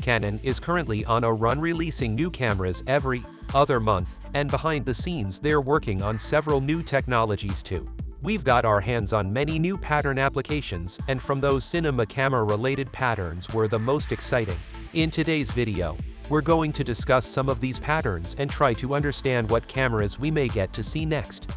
Canon is currently on a run releasing new cameras every other month, and behind the scenes they're working on several new technologies too. We've got our hands on many new pattern applications, and from those cinema camera related patterns were the most exciting. In today's video, we're going to discuss some of these patterns and try to understand what cameras we may get to see next.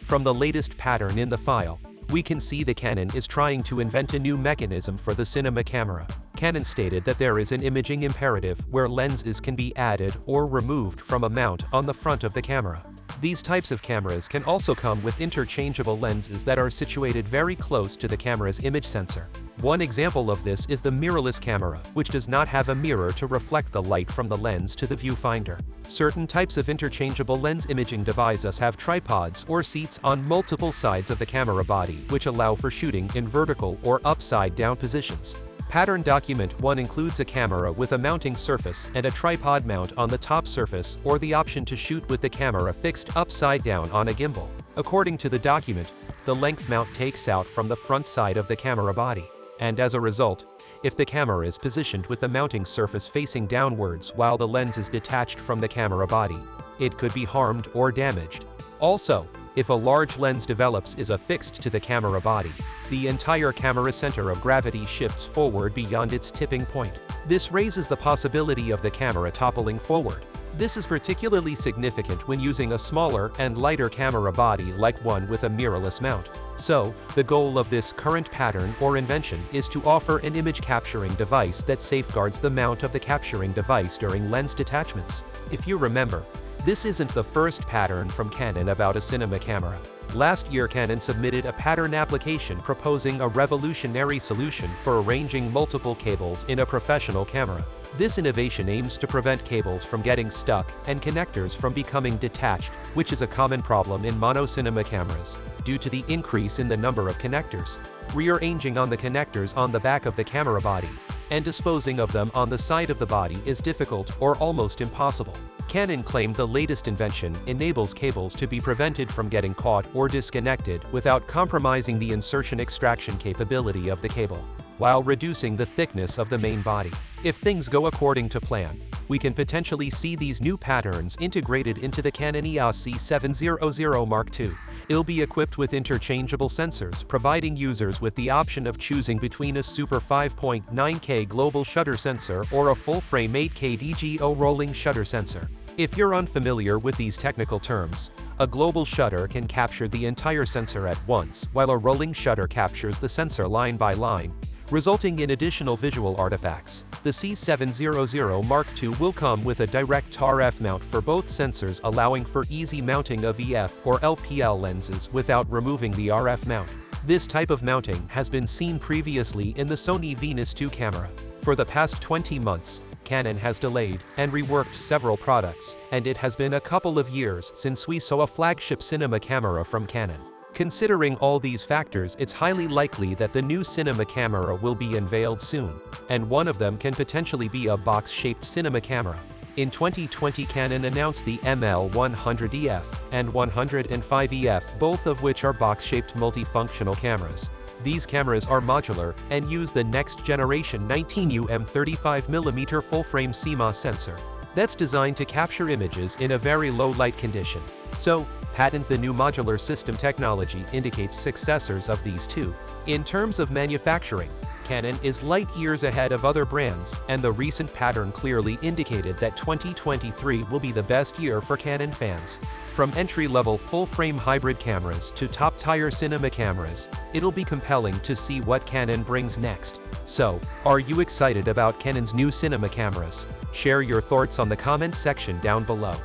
From the latest pattern in the file, we can see the Canon is trying to invent a new mechanism for the cinema camera. Canon stated that there is an imaging imperative where lenses can be added or removed from a mount on the front of the camera. These types of cameras can also come with interchangeable lenses that are situated very close to the camera's image sensor. One example of this is the mirrorless camera, which does not have a mirror to reflect the light from the lens to the viewfinder. Certain types of interchangeable lens imaging devices have tripods or seats on multiple sides of the camera body, which allow for shooting in vertical or upside-down positions. Pattern Document 1 includes a camera with a mounting surface and a tripod mount on the top surface, or the option to shoot with the camera fixed upside down on a gimbal. According to the document, the length mount takes out from the front side of the camera body, and as a result, if the camera is positioned with the mounting surface facing downwards while the lens is detached from the camera body, it could be harmed or damaged. Also, if a large lens develops is affixed to the camera body, the entire camera center of gravity shifts forward beyond its tipping point. This raises the possibility of the camera toppling forward. This is particularly significant when using a smaller and lighter camera body like one with a mirrorless mount. So, the goal of this current pattern or invention is to offer an image capturing device that safeguards the mount of the capturing device during lens detachments. If you remember, this isn't the first pattern from Canon about a cinema camera. Last year Canon submitted a pattern application proposing a revolutionary solution for arranging multiple cables in a professional camera. This innovation aims to prevent cables from getting stuck and connectors from becoming detached, which is a common problem in mono-cinema cameras, due to the increase in the number of connectors. Rearranging on the connectors on the back of the camera body and disposing of them on the side of the body is difficult or almost impossible. Canon claimed the latest invention enables cables to be prevented from getting caught or disconnected without compromising the insertion extraction capability of the cable, while reducing the thickness of the main body. If things go according to plan, we can potentially see these new patterns integrated into the Canon EOS C700 Mark II. It'll be equipped with interchangeable sensors, providing users with the option of choosing between a Super 5.9K global shutter sensor or a full-frame 8K DGO rolling shutter sensor. If you're unfamiliar with these technical terms, a global shutter can capture the entire sensor at once, while a rolling shutter captures the sensor line by line, resulting in additional visual artifacts. The C700 Mark II will come with a direct RF mount for both sensors, allowing for easy mounting of EF or LPL lenses without removing the RF mount. This type of mounting has been seen previously in the Sony Venus 2 camera. For the past 20 months, Canon has delayed and reworked several products, and it has been a couple of years since we saw a flagship cinema camera from Canon. Considering all these factors, it's highly likely that the new cinema camera will be unveiled soon, and one of them can potentially be a box-shaped cinema camera. In 2020 Canon announced the ML100EF and 105EF, both of which are box-shaped multifunctional cameras. These cameras are modular and use the next generation 19mm 35mm full-frame CMOS sensor that's designed to capture images in a very low light condition. So, patent the new modular system technology indicates successors of these two. In terms of manufacturing, Canon is light years ahead of other brands, and the recent pattern clearly indicated that 2023 will be the best year for Canon fans. From entry-level full-frame hybrid cameras to top-tier cinema cameras, it'll be compelling to see what Canon brings next. So, are you excited about Canon's new cinema cameras? Share your thoughts on the comments section down below.